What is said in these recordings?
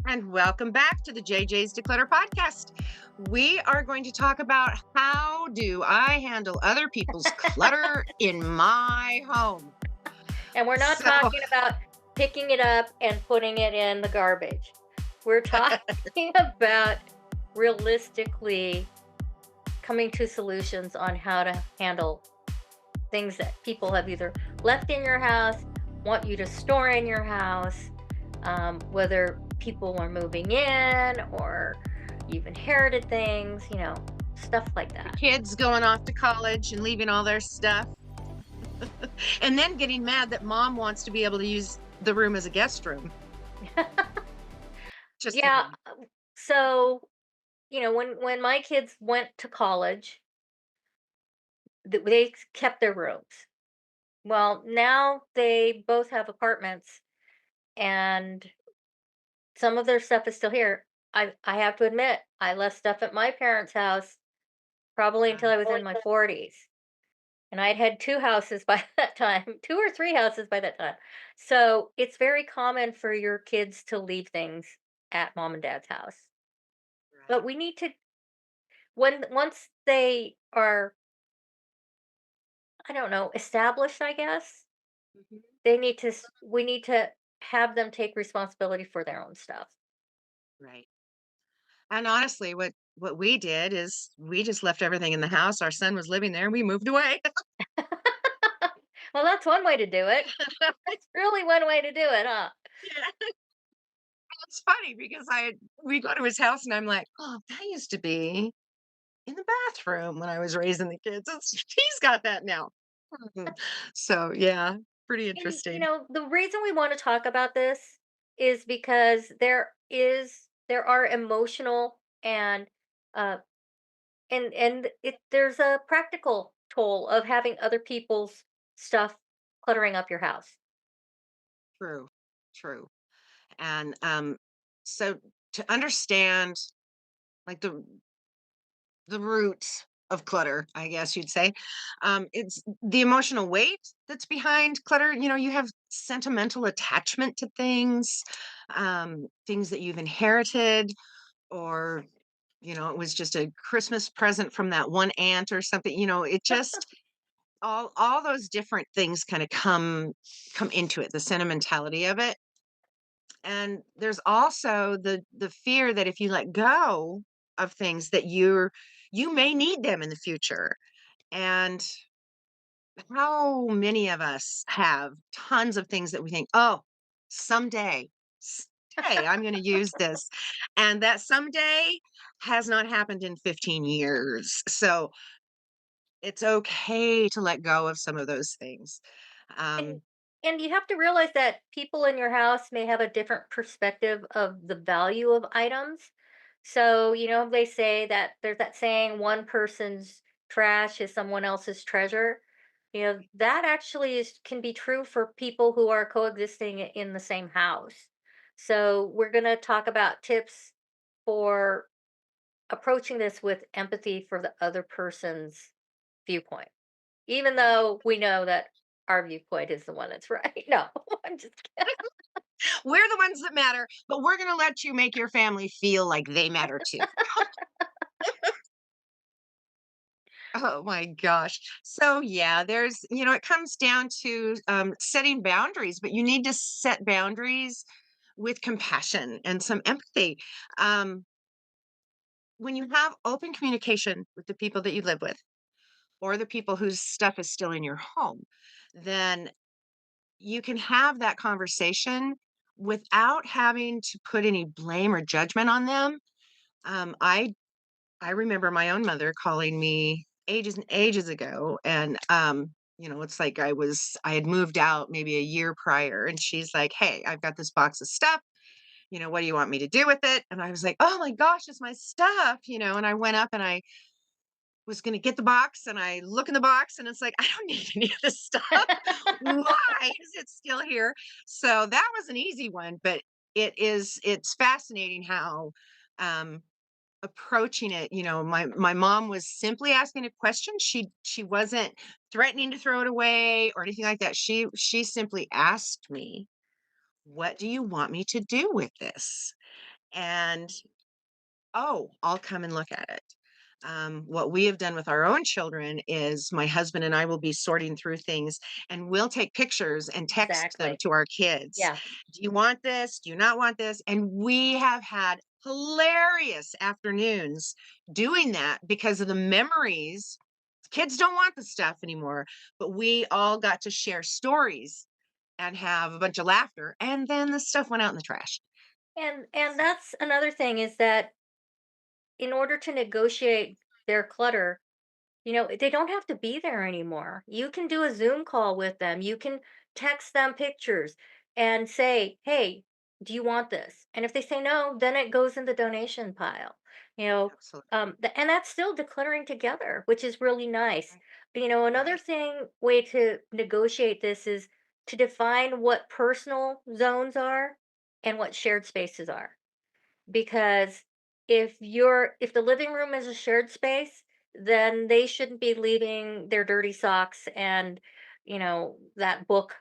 And welcome back to the JJs Declutter Podcast. We are going to talk about how do I handle other people's clutter in my home. And we're not So, talking about picking it up and putting it in the garbage. We're talking about realistically coming to solutions on how to handle things that people have either left in your house, want you to store in your house, whether people are moving in or you've inherited things, stuff like the that. kids going off to college and leaving all their stuff, and then getting mad that mom wants to be able to use the room as a guest room. Just Yeah. kidding. So, when my kids went to college, they kept their rooms. Well, now they both have apartments and some of their stuff is still here. I have to admit, I left stuff at my parents' house probably until I was in my 40s. And I'd had two houses by that time, two or three houses by that time. So it's very common for your kids to leave things at mom and dad's house. But Right. we need to when once they are, I don't know, established, I guess, Mhm. we need to have them take responsibility for their own stuff. Right. And honestly, what we did is we just left everything in the house. Our son was living there, and we moved away. Well, that's one way to do it. That's really one way to do it, huh? Yeah. It's funny because we go to his house and I'm like, "Oh, that used to be in the bathroom when I was raising the kids. He's got that now." Mhm. So, yeah, pretty And interesting. the reason we want to talk about this is because there are emotional uh and there's a practical toll of having other people's stuff cluttering up your house. True, true. And, so to understand, like, the roots of clutter, I guess you'd say, it's the emotional weight that's behind clutter. You have sentimental attachment to things, things that you've inherited, or it was just a Christmas present from that one aunt or something. It just all those different things kind of come into it, the sentimentality of it. And there's also the fear that if you let go of things that you may need them in the future. And how many of us have tons of things that we think, oh, someday, someday I'm going to use this. And that someday has not happened in 15 years. So it's okay to let go of some of those things. And Um, and you have to realize that people in your house may have a different perspective of the value of items. So, they say that there's that saying, one person's trash is someone else's treasure. That actually can be true for people who are coexisting in the same house. So, we're going to talk about tips for approaching this with empathy for the other person's viewpoint. Even right. though we know that our viewpoint is the one that's right. No, I'm just kidding. We're the ones that matter, but we're going to let you make your family feel like they matter too. Oh my gosh. So yeah, it comes down to setting boundaries, but you need to set boundaries with compassion and some empathy. Um, when you have open communication with the people that you live with or the people whose stuff is still in your home, then you can have that conversation without having to put any blame or judgment on them. I remember my own mother calling me ages and ages ago, and, it's like I had moved out maybe a year prior, and she's like, "Hey, I've got this box of stuff, what do you want me to do with it?" And I was like, "Oh my gosh, it's my stuff," and I went up and I was gonna get the box, and I look in the box, and it's like, "I don't need any of this stuff. Why is it still here?" So that was an easy one, but it's fascinating how, um approaching it. My mom was simply asking a question. She wasn't threatening to throw it away or anything like that. She simply asked me, "What do you want me to do with this?" and oh, I'll come and look at it. What we have done with our own children is my husband and I will be sorting through things and we'll take pictures and text them Exactly. to our kids. Yeah. Do you want this? Do you not want this? And we have had hilarious afternoons doing that because of the memories. Kids don't want the stuff anymore, but we all got to share stories and have a bunch of laughter. And then the stuff went out in the trash. And that's another thing is that in order to negotiate their clutter, they don't have to be there anymore. You can do a Zoom call with them. You can text them pictures and say, "Hey, do you want this?" And if they say no, then it goes in the donation pile. Absolutely. And that's still decluttering together, which is really nice. Right. Another Right. thing way to negotiate this is to define what personal zones are and what shared spaces are, because if the living room is a shared space, then they shouldn't be leaving their dirty socks and that book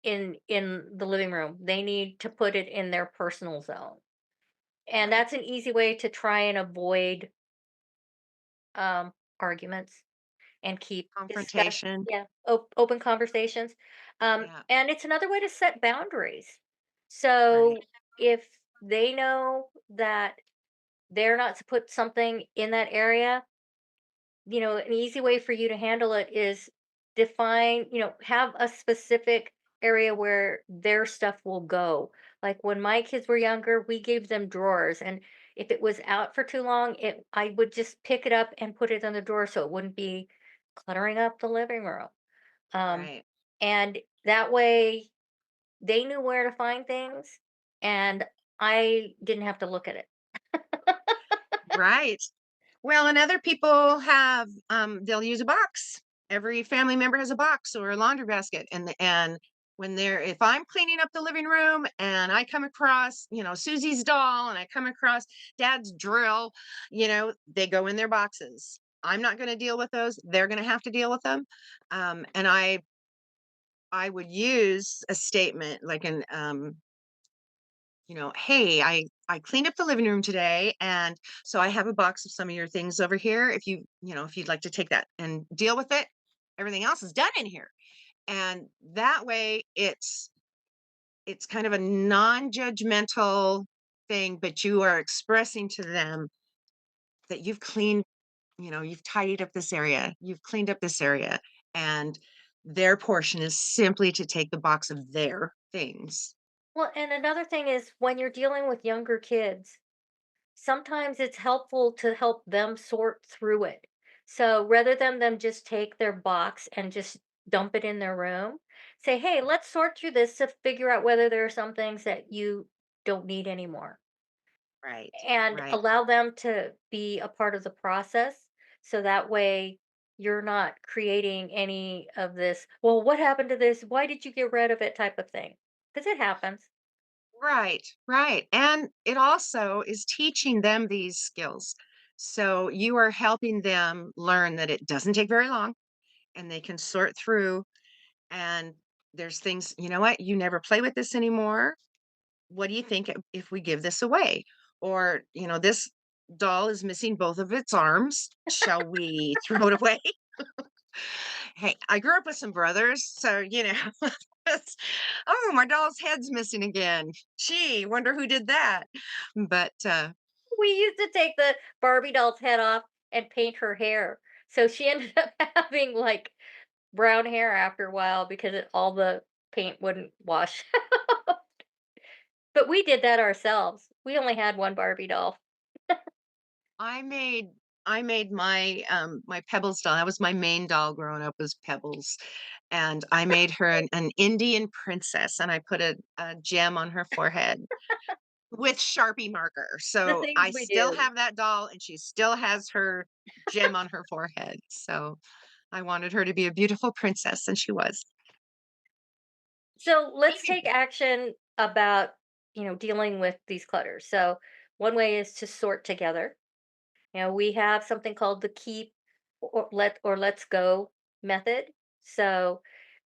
in the living room. They need to put it in their personal zone, and Right. that's an easy way to try and avoid arguments and keep Confrontation. open conversations. Yeah. And it's another way to set boundaries. Right. So if they know that they're not to put something in that area, an easy way for you to handle it is have a specific area where their stuff will go. Like when my kids were younger, we gave them drawers, and if it was out for too long, I would just pick it up and put it in the drawer so it wouldn't be cluttering up the living room. Um, Right. and that way they knew where to find things, and I didn't have to look at it. Right. Well, and other people have, they'll use a box. Every family member has a box or a laundry basket, and when they're if I'm cleaning up the living room and I come across, Susie's doll and I come across Dad's drill, they go in their boxes. I'm not going to deal with those. They're going to have to deal with them. And I would use a statement like hey, I cleaned up the living room today, and so I have a box of some of your things over here. If you'd like to take that and deal with it, everything else is done in here. And that way, it's kind of a non-judgmental thing, but you are expressing to them that you've cleaned, you've tidied up this area, you've cleaned up this area, and their portion is simply to take the box of their things. Well, and another thing is when you're dealing with younger kids, sometimes it's helpful to help them sort through it. So rather than them just take their box and just dump it in their room, say, "Hey, let's sort through this to figure out whether there are some things that you don't need anymore," Right. and Right. allow them to be a part of the process. So that way you're not creating any of this, "Well, what happened to this? Why did you get rid of it?" type of thing. Because it happens. Right, right. And it also is teaching them these skills. So you are helping them learn that it doesn't take very long and they can sort through. And there's things, you know what? You never play with this anymore. What do you think if we give this away? Or, this doll is missing both of its arms. Shall we throw it away? Hey, I grew up with some brothers, so, it's, "Oh, my doll's head's missing again. Gee, wonder who did that." But, We used to take the Barbie doll's head off and paint her hair. So she ended up having like brown hair after a while because all the paint wouldn't wash. But we did that ourselves. We only had one Barbie doll. I made my Pebbles doll. That was my main doll growing up was Pebbles, and I made her an Indian princess, and I put a gem on her forehead with Sharpie marker. The So things I we still do. have that doll, and she still has her gem on her forehead. So I wanted her to be a beautiful princess, and she was. So let's take action about, dealing with these clutters. So one way is to sort together. We have something called the keep or let's go method. So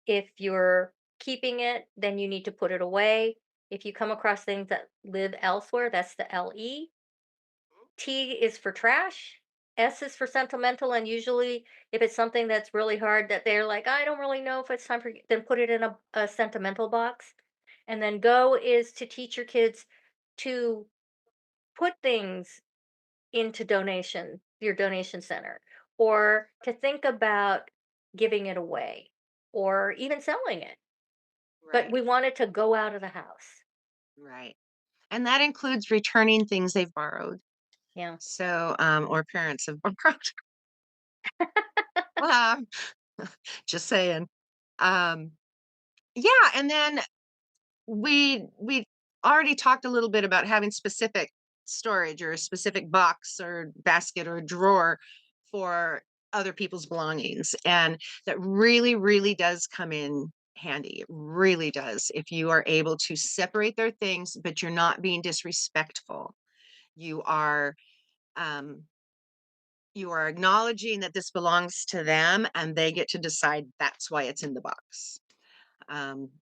if you're keeping it, then you need to put it away. If you come across things that live elsewhere, that's the LE. T is for trash. S is for sentimental. And usually, if it's something that's really hard that they're like, I don't really know if it's time for you, then put it in a sentimental box. And then go is to teach your kids to put things into your donation center, or to think about giving it away or even selling it. But Right. we want it to go out of the house. Right. And that includes returning things they've borrowed. Yeah. So, or parents have borrowed. Um, just saying. Um, yeah, and then we already talked a little bit about having specific storage or a specific box or basket or drawer for other people's belongings, and that really, really does come in handy. It really does. If you are able to separate their things, but you're not being disrespectful. You are um you are acknowledging that this belongs to them and they get to decide that's why it's in the box.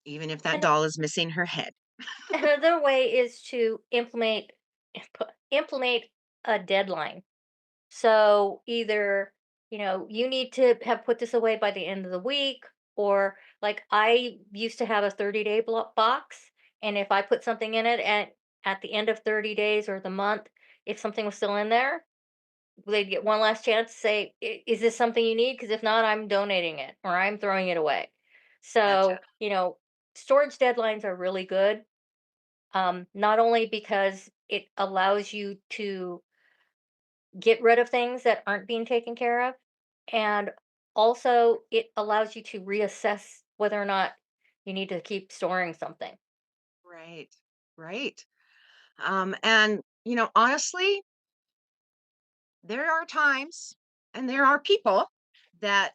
Even if that And doll is missing her head. another way is to implement a deadline. So either, you need to have put this away by the end of the week, or like I used to have a 30-day box. And if I put something in it at the end of 30 days or the month, if something was still in there, they'd get one last chance to say, Is this something you need? Because if not, I'm donating it or I'm throwing it away." Gotcha. So, storage deadlines are really good. Not only because it allows you to get rid of things that aren't being taken care of, and also it allows you to reassess whether or not you need to keep storing something. Right. Right. And honestly, there are times and there are people that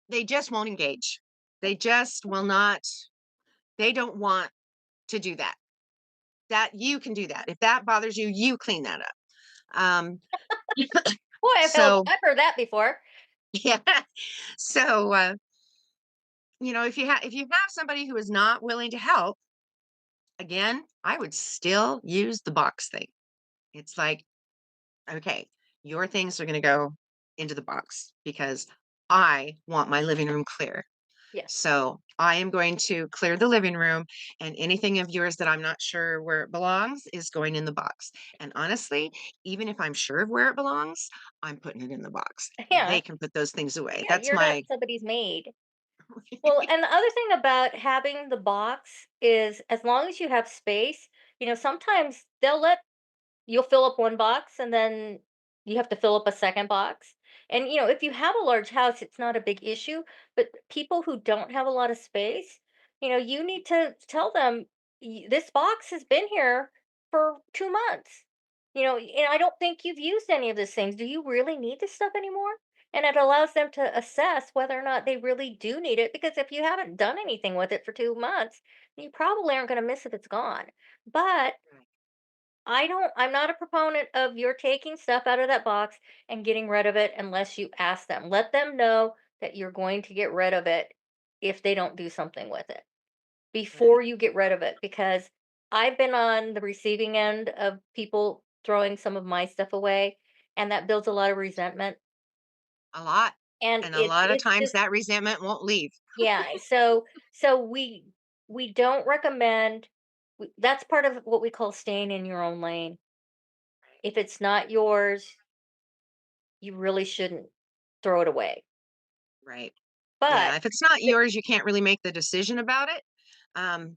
they just won't engage. They just will not, they don't want to do that. That you can do that. If that bothers you, you clean that up. Um, Boy, so I've heard that before. yeah. So if you have somebody who is not willing to help, again, I would still use the box thing. It's like, okay, your things are going to go into the box because I want my living room clear. Yes. So I am going to clear the living room, and anything of yours that I'm not sure where it belongs is going in the box. And honestly, even if I'm sure of where it belongs, I'm putting it in the box. Yeah. They can put those things away. Yeah, That's you're not my somebody's maid. Well, and the other thing about having the box is, as long as you have space, sometimes you'll fill up one box and then you have to fill up a second box. And if you have a large house, it's not a big issue. But people who don't have a lot of space, you need to tell them, This box has been here for 2 months. And I don't think you've used any of these things. Do you really need this stuff anymore?" And it allows them to assess whether or not they really do need it. Because if you haven't done anything with it for 2 months, you probably aren't going to miss if it's gone. But I'm not a proponent of your taking stuff out of that box and getting rid of it unless you ask them. Let them know that you're going to get rid of it if they don't do something with it before right. you get rid of it, because I've been on the receiving end of people throwing some of my stuff away, and that builds a lot of resentment. A lot. And And a it's lot of it's times just that resentment won't leave. yeah, so we don't recommend. That's part of what we call staying in your own lane. If it's not yours, you really shouldn't throw it away. Right. But Yeah. If it's not th- yours, you can't really make the decision about it. Um,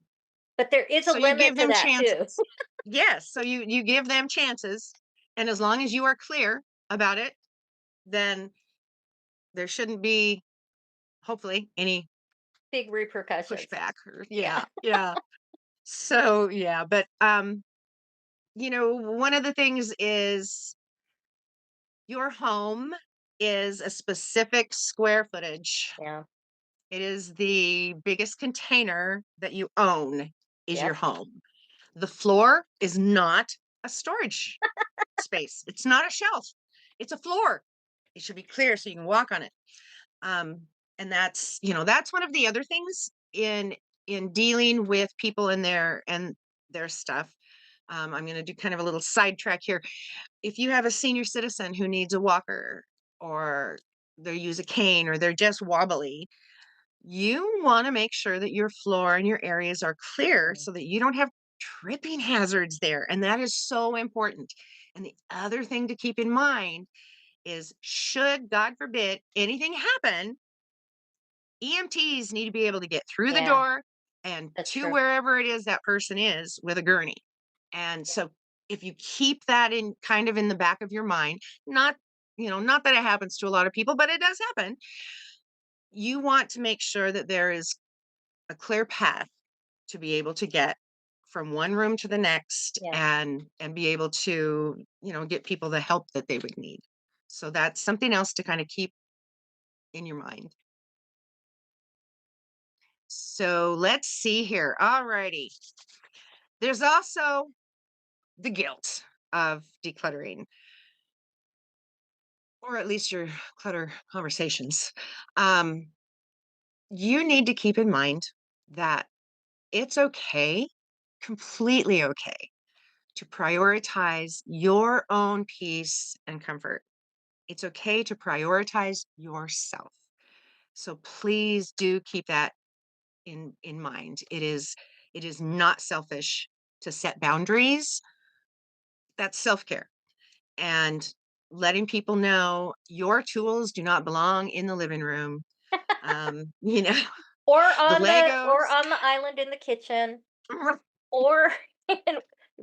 but there is a so you limit give to them that too. chances. Yes. So you give them chances. And as long as you are clear about it, then there shouldn't be, hopefully, any Big repercussions. pushback or Yeah. yeah, yeah. So yeah, but one of the things is your home is a specific square footage. Yeah. It is the biggest container that you own is your Yep. home. The floor is not a storage space. It's not a shelf. It's a floor. It should be clear so you can walk on it. Um, and that's one of the other things in in dealing with people and their stuff. I'm going to do kind of a little sidetrack here. If you have a senior citizen who needs a walker, or they use a cane, or they're just wobbly, you want to make sure that your floor and your areas are clear Mm. so that you don't have tripping hazards there. And that is so important. And the other thing to keep in mind is, should, God forbid, anything happen, EMTs need to be able to get through the Yeah, door and that's to true. wherever it is that person is with a gurney. And so if you keep that in kind of in the back of your mind, not, not that it happens to a lot of people, but it does happen. You want to make sure that there is a clear path to be able to get from one room to the next, Yeah. and be able to, get people the help that they would need. So that's something else to kind of keep in your mind. So let's see here. All righty. There's also the guilt of decluttering, or at least your clutter conversations. Um, you need to keep in mind that it's okay, completely okay, to prioritize your own peace and comfort. It's okay to prioritize yourself. So please do keep that in mind. It is not selfish to set boundaries. That's self-care. And letting people know your tools do not belong in the living room. You know, the Or Legos. on the island in the kitchen, or and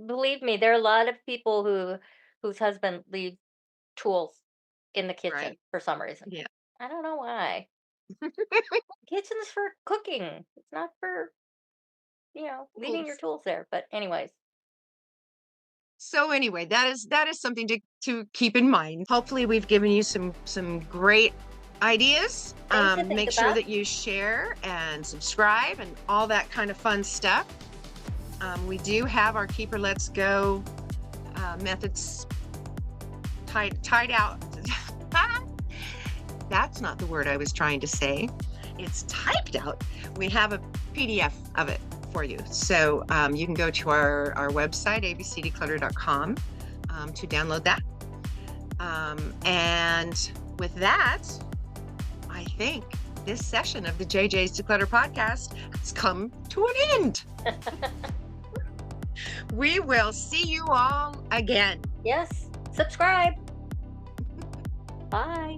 believe me, there are a lot of people whose husband leave tools in the kitchen Right. for some reason. Yeah. I don't know why. Kitchen's for cooking. It's not for, leaving your Oops. tools there. But anyways, So anyway, that is something to keep in mind. Hopefully, we've given you some great ideas. things to think Make sure about. that you share and subscribe and all that kind of fun stuff. We do have our Keeper Let's Go methods tied out. That's not the word I was trying to say. It's typed out. We have a PDF of it for you. So you can go to our website, abcdeclutter.com, to download that. And with that, I think this session of the JJs Declutter Podcast has come to an end. We will see you all again. Yes, subscribe. Bye.